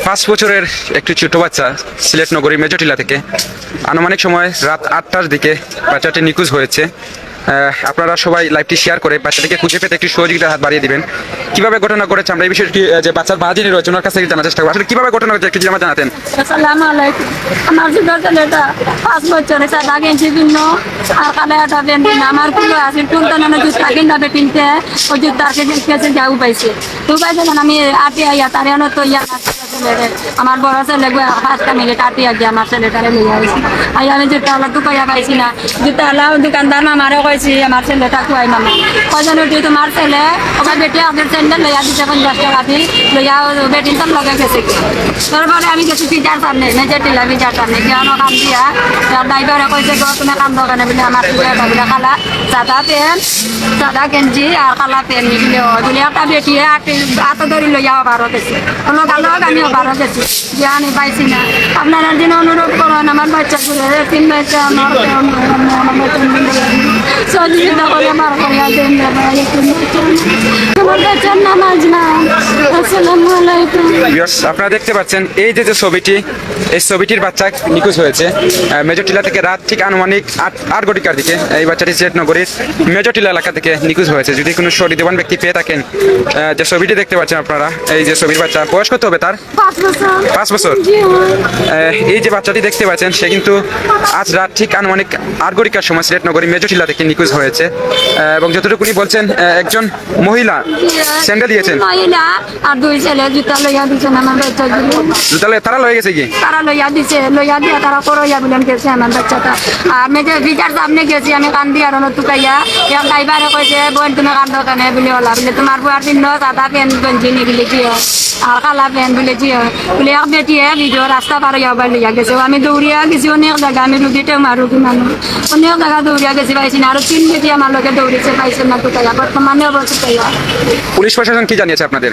5 বছরের একটি ছোট বাচ্চা সিলেট নগরী মেজরটিলা থেকে আনুমানিক সময় রাত 8টার দিকে বাচ্চাটি নিখোঁজ হয়েছে। আপনারা সবাই লাইভটি শেয়ার করে বাচ্চাটিকে খুঁজে পেতে একটি সহযোগিতার হাত বাড়িয়ে দিবেন। কিভাবে ঘটনা ঘটেছে আমরা এই বিষয়টি যে বাচ্চার মা যিনি রয়েছে ওনার কাছ থেকে জানার চেষ্টা করবো। আসলে কিভাবে ঘটনা ঘটেছে একটু যদি আমার জানাতেন। আসসালামু আলাইকুম। আমার ছোট ছেলেটা 5 বছরে সাদা গেঞ্জি পিন্ন আর কালো একটা প্যান্ট পিন্ন। আমার কুলো আছে টুলটা নামে জুতা কিনতে কিনতে ওই জুতার কেছে যাও পাইছে। তো পাইছে আমি আটি আইয়া তার এনে তো ইয়া আমার বড় ছেলে 5টা মিনিট আটি আগে আমার ছেলেটারে লইয়া আইছি। আইয়া আমি জুতা আলা টুকাইয়া পাইছি না। জুতা আলা দোকানদার মামারে কইছি আমার ছেলেটা কুয়াই মামা কয়জন উঠি তোমার ছেলে ওকে বেটি আমাদের স্যান্ডেল লইয়া দিতে 50 টাকা দি লইয়া বেটিন তো লগে গেছে। তারপরে আমি গেছি পিজার সামনে মেজরটিলা পিজার সামনে কেন কাম দিয়া ড্রাইভারে কইছে গো তুমি কাম দোকানে বলে আমার পিজাটা বলে কালা সাদা প্যান্ট সাদা গেঞ্জি আর কালা প্যান্ট নিলে বলে একটা বেটি হাত ধরি লইয়া বারো গেছে কোনো গালো আমিও বারো গেছি যে আমি পাইছি না। আপনারা দিন অনুরোধ করেন আমার বাচ্চা করে 3 বাচ্চা আমার সহযোগিতা করে আমার করিয়া দেন আমার বাচ্চার নামাজ না। আসসালামু আলাইকুম। আপনারা দেখতে পাচ্ছেন এই যে ছবিটি, এই ছবিটির বাচ্চা নিখোঁজ হয়েছে মেজরটিলা থেকে রাত ঠিক আনুমানিক 8 ঘটিকার দিকে। এই বাচ্চাটি সিলেট নগরীর মেজরটিলা এলাকা থেকে নিখোঁজ হয়েছে। যদি কোনো সহৃদয়বান ব্যক্তি পেয়ে থাকেন, যে ছবিটি দেখতে পাচ্ছেন আপনারা, এই যে ছবির বাচ্চা বয়স কত হবে তার? 5 বছর। এই যে বাচ্চাটি দেখতে পাচ্ছেন সে কিন্তু আজ রাত ঠিক আনুমানিক 8 ঘটিকার সময় সিলেট নগরী মেজরটিলা থেকে নিখোঁজ হয়েছে। এবং যতটুকুনি বলছেন একজন মহিলা স্যান্ডেল দিয়েছেন, মহিলা আর 2 ছেলে জুতা লইয়া দিছেন আমার বাচ্চা তাহলে তারা লয়ে গেছে কি? তারা লইয়া দিছে লইয়া দিয়া তারা করইয়া বলেন গেছে আমার বাচ্চাটা। আর মেজে বিচার সামনে গেছি আমি কান্দি আর তুকাইয়া এক ড্রাইভারে কইছে বোন তুমি কান্দো কেন বলে ওলা বলে তোমার বুয়ার দিন সাদা প্যান্ট গঞ্জি নি বলে কি আর কালা প্যান্ট বলে কি বলে এক বেটিয়ে ভিডিও রাস্তা পার হইয়া লইয়া গেছে। আমি দৌড়িয়া গেছি অনেক জায়গা, আমি রুগীতেও মারু কি মানুষ অনেক জায়গা দৌড়িয়া গেছি পাইছি না। আরো 3 বেটি আমার লগে দৌড়িছে পাইছে না তুকাইয়া বর্তমানে অবস্থা তুকাইয়া। পুলিশ প্রশাসন কি জানিয়েছে আপনাদের?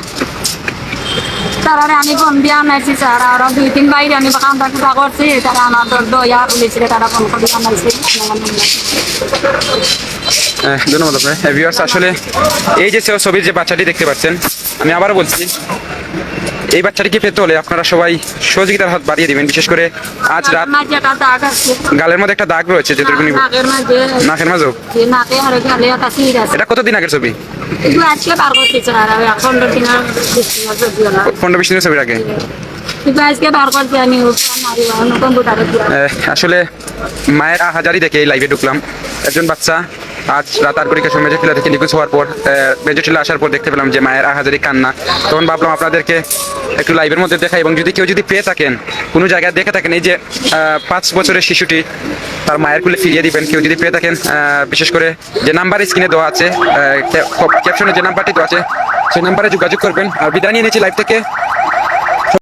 তারা আমি ফোন দিয়া আনাইছি স্যার আর 2-3 বাইরে আমি কামটা কুটা করছি তারা আমার দয়া পুলিশে তারা ফোন করে আনাইছে। ধন্যবাদ আপনার ভিউয়ার্স। আসলে এই যে ছবির যে বাচ্চাটি দেখতে পাচ্ছেন, আমি আবারও বলছি এই বাচ্চাটিকে পেতে হলে আপনারা সবাই সহযোগিতার হাত বাড়িয়ে দিবেন। বিশেষ করে আজ রাত গালের মধ্যে একটা দাগ রয়েছে, যেটুকুনি নাকের মাঝেও। এটা কতদিন আগের ছবি? 15-20 দিনের ছবির আগে। আসলে মায়ের আহাজারি দেখে এই লাইভে ঢুকলাম। একজন বাচ্চা আজ রাত 8 ঘটিকার সময় মেজরটিলা থেকে নিখোঁজ হওয়ার পর মেজরটিলা আসার পর দেখতে পেলাম যে মায়ের আহাজারি কান্না। তখন ভাবলাম আপনাদেরকে একটু লাইভের মধ্যে দেখাই, এবং যদি কেউ যদি পেয়ে থাকেন, কোনো জায়গায় দেখে থাকেন এই যে 5 বছরের শিশুটি তার মায়ের কুলে ফিরিয়ে দিবেন। কেউ যদি পেয়ে থাকেন, বিশেষ করে যে নাম্বার স্ক্রিনে দেওয়া আছে, ক্যাপশনে যে নাম্বারটি দেওয়া আছে সেই নাম্বারে যোগাযোগ করবেন। আর বিদায় নিয়ে নিয়েছি লাইভ থেকে।